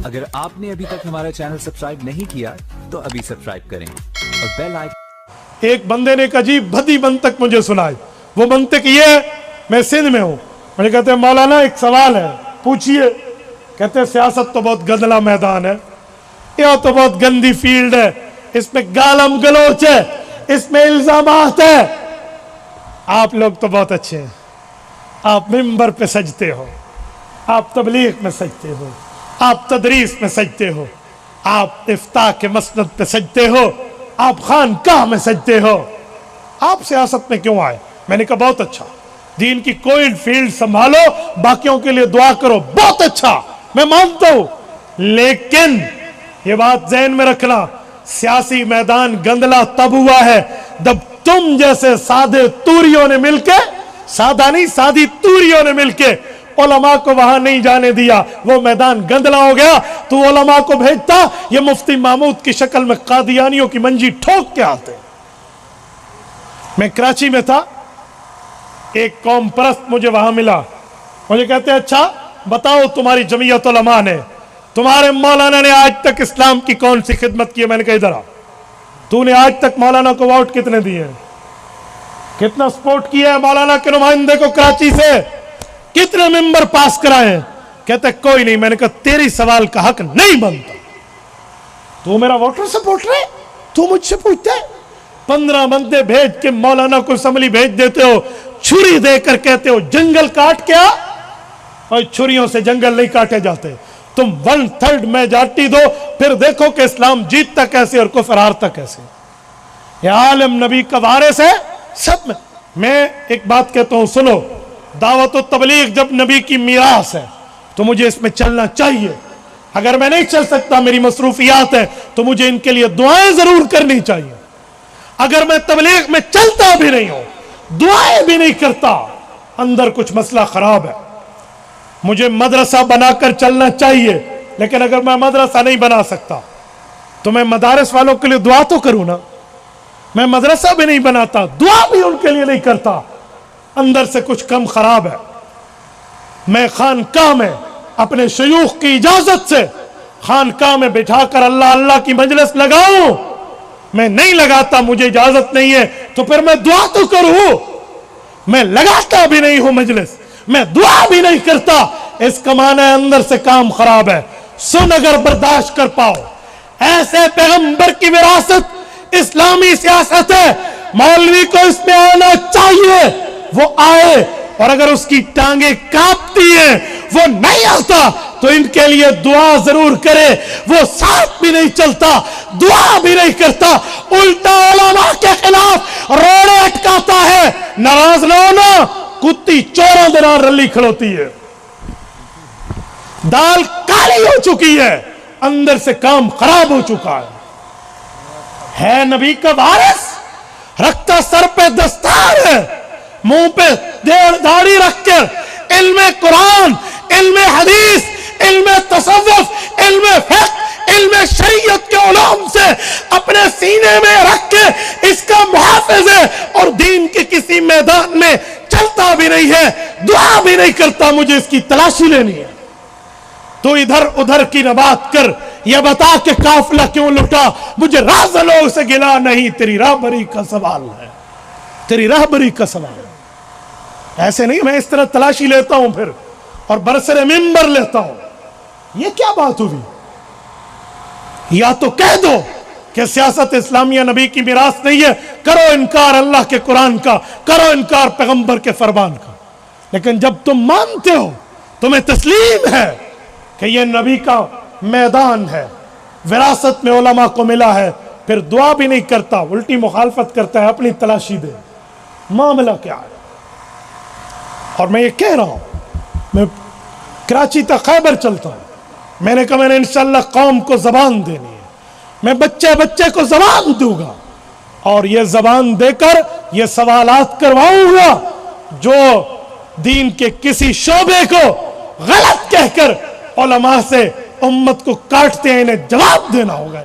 اگر آپ نے ابھی تک ہمارا چینل سبسکرائب نہیں کیا تو ابھی سبسکرائب کریں اور بیل آئیکن۔ ایک بندے نے ایک عجیب بھدی منطق مجھے سنائی. وہ منطق یہ ہے، میں سندھ میں ہوں، مجھے کہتے ہیں مولانا ایک سوال ہے پوچھئے. کہتے ہیں سیاست تو بہت گندلا میدان ہے، یہ تو بہت گندی فیلڈ ہے، اس میں گالم گلوچ ہے، اس میں الزامات ہے. آپ لوگ تو بہت اچھے ہیں، آپ ممبر پہ سجتے ہو، آپ تبلیغ میں سجتے ہو، آپ تدریس میں سجتے ہو، آپ افتاء کے مسند پہ سجتے ہو، آپ خانقاہ میں سجتے ہو، آپ سیاست میں کیوں آئے؟ میں نے کہا بہت اچھا، دین کی کوئی فیلڈ سنبھالو، باقیوں کے لیے دعا کرو، بہت اچھا، میں مانتا ہوں، لیکن یہ بات ذہن میں رکھنا، سیاسی میدان گندلا تب ہوا ہے جب تم جیسے سادے توریوں نے مل کے، سادہ نہیں سادی توریوں نے مل کے علماء کو وہاں نہیں جانے دیا، وہ میدان گندلا ہو گیا. تو علماء کو بھیجتا، یہ مفتی محمود کی شکل میں قادیانیوں کی منجی ٹھوک کے آتے. میں کراچی میں تھا، ایک قوم پرست مجھے وہاں ملا، مجھے کہتے ہیں اچھا بتاؤ تمہاری جمعیت علماء نے، تمہارے مولانا نے آج تک اسلام کی کون سی خدمت کی ہے؟ میں نے کہا ادھر آ، تو نے آج تک مولانا کو ووٹ کتنے دیے ہیں؟ کتنا سپورٹ کیا ہے مولانا کے نمائندے کو کراچی سے؟ کتنے ممبر پاس کرائے ہیں؟ کہتے کوئی نہیں. میں نے کہا تیری سوال کا حق نہیں بنتا، تو میرا ووٹر سپورٹ رہے، تو مجھ سے پوچھتے 15 بندے بھیج کے مولانا کو اسمبلی بھیج دیتے ہو، چھری دے کر کہتے ہو جنگل کاٹ کیا، اور چھریوں سے جنگل نہیں کاٹے جاتے. تم 1/3 میجارٹی دو، پھر دیکھو کہ اسلام جیتتا کیسے اور کفر ہارتا کیسے. یہ عالم نبی کا وارث ہے سب میں ایک بات کہتا ہوں سنو، دعوت و تبلیغ جب نبی کی میراث ہے تو مجھے اس میں چلنا چاہیے. اگر میں نہیں چل سکتا، میری مصروفیات ہے، تو مجھے ان کے لیے دعائیں ضرور کرنی چاہیے. اگر میں تبلیغ میں چلتا بھی نہیں ہوں، دعائیں بھی نہیں کرتا، اندر کچھ مسئلہ خراب ہے. مجھے مدرسہ بنا کر چلنا چاہیے، لیکن اگر میں مدرسہ نہیں بنا سکتا تو میں مدارس والوں کے لیے دعا تو کروں نا. میں مدرسہ بھی نہیں بناتا، دعا بھی ان کے لیے نہیں کرتا، اندر سے کچھ کم خراب ہے. میں خانقاہ میں اپنے شیوخ کی اجازت سے خانقاہ میں بٹھا کر اللہ اللہ کی مجلس لگاؤں، میں نہیں لگاتا، مجھے اجازت نہیں ہے، تو پھر میں دعا تو کروں. میں لگاتا بھی نہیں ہوں مجلس، میں دعا بھی نہیں کرتا، اس کا معنی ہے اندر سے کام خراب ہے. سن اگر برداشت کر پاؤ، ایسے پیغمبر کی وراثت اسلامی سیاست ہے، مولوی کو اس میں آنا چاہیے، وہ آئے، اور اگر اس کی ٹانگیں کانپتی ہیں وہ نہیں آتا تو ان کے لیے دعا ضرور کرے. وہ ساتھ بھی نہیں چلتا، دعا بھی نہیں کرتا، الٹا علماء کے خلاف روڑے اٹکاتا ہے. ناراض نہ ہونا، کتی چوروں دنار رلی کھڑوتی ہے، دال کالی ہو چکی ہے، اندر سے کام خراب ہو چکا ہے نبی کا وارث، رکھتا سر پہ دستار ہے، منہ پہ داڑھی رکھ کر علم قرآن، علم حدیث، علم تصوف، علم فقہ، علم شریعت کے علوم سے اپنے سینے میں رکھ کے اس کا محافظ ہے، اور دین کے کسی میدان میں چلتا بھی نہیں ہے، دعا بھی نہیں کرتا. مجھے اس کی تلاشی لینی ہے. تو ادھر ادھر کی نہ بات کر، یہ بتا کہ قافلہ کیوں لٹا. مجھے رازلوں سے گلا نہیں، تیری راہبری کا سوال ہے، تیری راہبری کا سوال ہے. ایسے نہیں میں اس طرح تلاشی لیتا ہوں پھر اور برسر ممبر لیتا ہوں. یہ کیا بات ہوئی؟ یا تو کہہ دو کہ سیاست اسلامیہ نبی کی میراث نہیں ہے، کرو انکار اللہ کے قرآن کا، کرو انکار پیغمبر کے فرمان کا. لیکن جب تم مانتے ہو، تمہیں تسلیم ہے کہ یہ نبی کا میدان ہے، وراثت میں علماء کو ملا ہے، پھر دعا بھی نہیں کرتا، الٹی مخالفت کرتا ہے. اپنی تلاشی دے، معاملہ کیا ہے؟ اور میں یہ کہہ رہا ہوں، میں کراچی تک خیبر چلتا ہوں، میں نے کہا میں نے انشاءاللہ قوم کو زبان دینی ہے، میں بچے بچے کو زبان دوں گا، اور یہ زبان دے کر یہ سوالات کرواؤں گا جو دین کے کسی شعبے کو غلط کہہ کر علماء سے امت کو کاٹتے ہیں، انہیں جواب دینا ہوگا.